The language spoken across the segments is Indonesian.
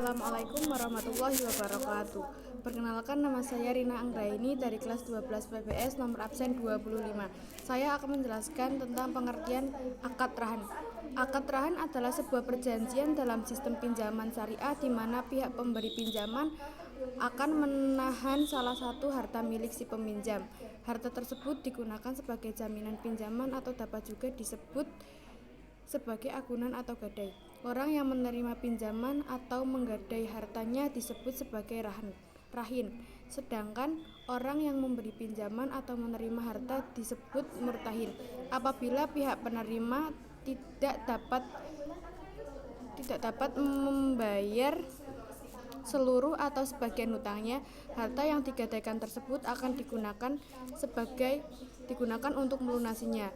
Assalamualaikum warahmatullahi wabarakatuh. Perkenalkan, nama saya Rina Anggraini dari kelas 12 PPS nomor absen 25. Saya akan menjelaskan tentang pengertian akad rahan. Akad rahan adalah sebuah perjanjian dalam sistem pinjaman syariah di mana pihak pemberi pinjaman akan menahan salah satu harta milik si peminjam. Harta tersebut digunakan sebagai jaminan pinjaman atau dapat juga disebut sebagai agunan atau gadai. Orang yang menerima pinjaman atau menggadai hartanya disebut sebagai rahin. Sedangkan orang yang memberi pinjaman atau menerima harta disebut murtahin. Apabila pihak penerima tidak dapat membayar seluruh atau sebagian hutangnya, harta yang digadaikan tersebut akan digunakan untuk melunasinya.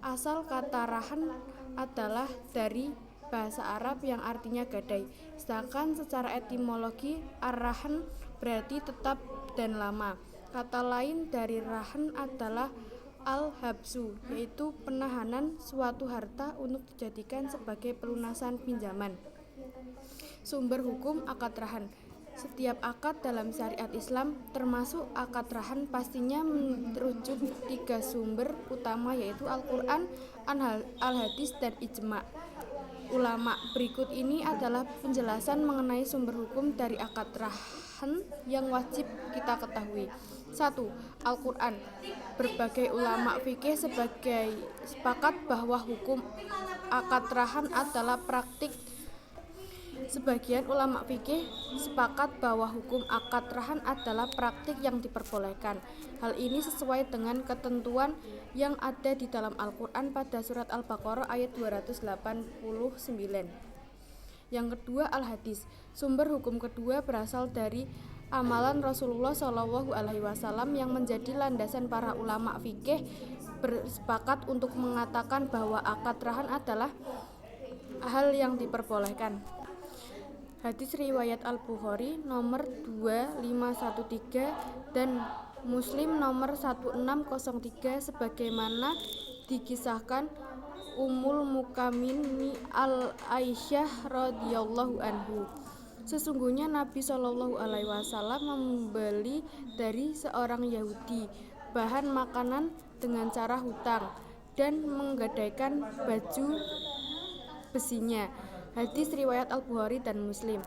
Asal kata rahan adalah dari bahasa Arab yang artinya gadai. Sedangkan secara etimologi ar-rahan berarti tetap dan lama. Kata lain dari rahan adalah al-habsu, yaitu penahanan suatu harta untuk dijadikan sebagai pelunasan pinjaman. Sumber hukum akad rahan. Setiap akad dalam syariat Islam, termasuk akad rahan, pastinya merujuk 3 sumber utama, yaitu Al-Quran, Al-Hadis, dan Ijma' ulama. Berikut ini adalah penjelasan mengenai sumber hukum dari akad rahan yang wajib kita ketahui. 1. Al-Quran. Berbagai ulama fikih sepakat bahwa hukum akad rahan adalah praktik. Sebagian ulama fikih sepakat bahwa hukum akad rahan adalah praktik yang diperbolehkan. Hal ini sesuai dengan ketentuan yang ada di dalam Al-Quran pada surat Al-Baqarah ayat 289. Yang kedua, Al-Hadis. Sumber hukum kedua berasal dari amalan Rasulullah SAW yang menjadi landasan para ulama fikih bersepakat untuk mengatakan bahwa akad rahan adalah hal yang diperbolehkan. Hadis riwayat Al-Bukhari nomor 2513 dan Muslim nomor 1603 sebagaimana dikisahkan Ummul Mukamini Al-Aisyah radhiyallahu anhu. Sesungguhnya Nabi SAW membeli dari seorang Yahudi bahan makanan dengan cara hutang dan menggadaikan baju besinya. Hadis riwayat Al-Bukhari dan Muslim.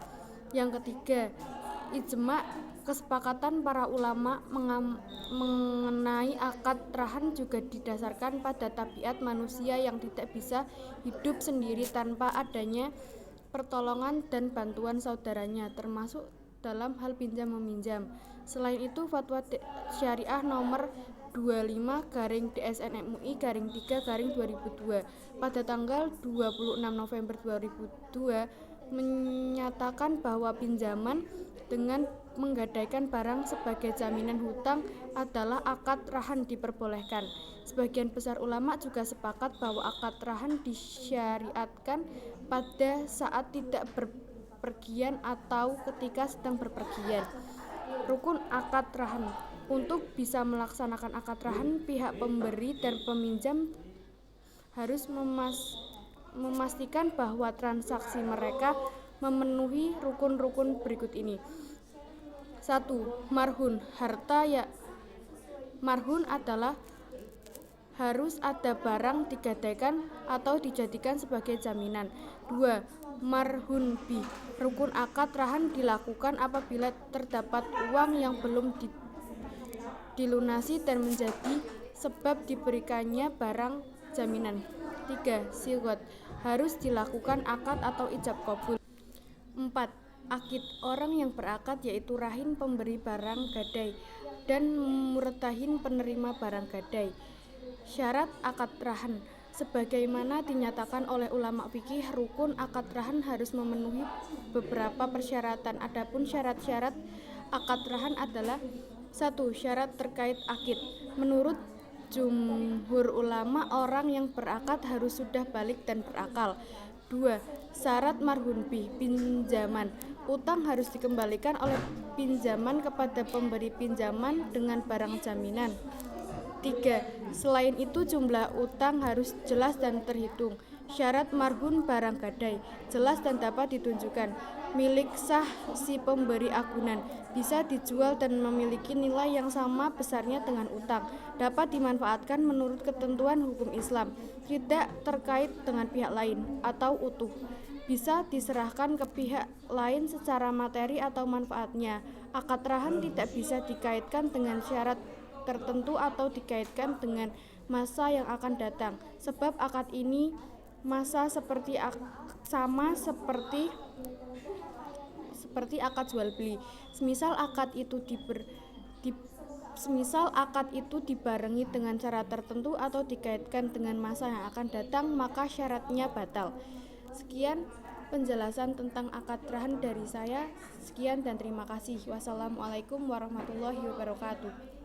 Yang ketiga, ijma'. Kesepakatan para ulama mengenai akad rahan juga didasarkan pada tabiat manusia yang tidak bisa hidup sendiri tanpa adanya pertolongan dan bantuan saudaranya, termasuk dalam hal pinjam-meminjam. Selain itu, fatwa syariah nomor 25/DSN-MUI/3/2002 pada tanggal 26 November 2002 menyatakan bahwa pinjaman dengan menggadaikan barang sebagai jaminan hutang adalah akad rahan diperbolehkan. Sebagian besar ulama juga sepakat bahwa akad rahan disyariatkan pada saat tidak berpergian atau ketika sedang berpergian. Rukun akad rahan. Untuk bisa melaksanakan akad rahan, pihak pemberi dan peminjam harus memastikan bahwa transaksi mereka memenuhi rukun-rukun berikut ini. 1. Marhun. Marhun adalah harus ada barang digadaikan atau dijadikan sebagai jaminan. 2. Marhun bi. Rukun akad rahan dilakukan apabila terdapat uang yang belum dilunasi dan menjadi sebab diberikannya barang jaminan. 3. Sigot. Harus dilakukan akad atau ijab qabul. 4. Akid. Orang yang berakad yaitu rahin pemberi barang gadai dan murtahin penerima barang gadai. Syarat akad rahan. Sebagaimana dinyatakan oleh ulama fikih, rukun akad rahan harus memenuhi beberapa persyaratan. Adapun syarat-syarat akad rahan adalah: 1. Syarat terkait akid. Menurut jumhur ulama, orang yang berakad harus sudah balik dan berakal. 2. Syarat marhun bih. Pinjaman. Utang harus dikembalikan oleh pinjaman kepada pemberi pinjaman dengan barang jaminan. 3. Selain itu, jumlah utang harus jelas dan terhitung. Syarat marhun barang gadai jelas dan dapat ditunjukkan. Milik sah si pemberi agunan, bisa dijual dan memiliki nilai yang sama besarnya dengan utang. Dapat dimanfaatkan menurut ketentuan hukum Islam, tidak terkait dengan pihak lain atau utuh. Bisa diserahkan ke pihak lain secara materi atau manfaatnya. Akad rahan tidak bisa dikaitkan dengan syarat tertentu atau dikaitkan dengan masa yang akan datang, sebab akad ini masa sama seperti akad jual beli. Semisal akad itu dibarengi dengan syarat tertentu atau dikaitkan dengan masa yang akan datang, maka syaratnya batal. Sekian penjelasan tentang akad rahan dari saya. Sekian dan terima kasih. Wassalamualaikum warahmatullahi wabarakatuh.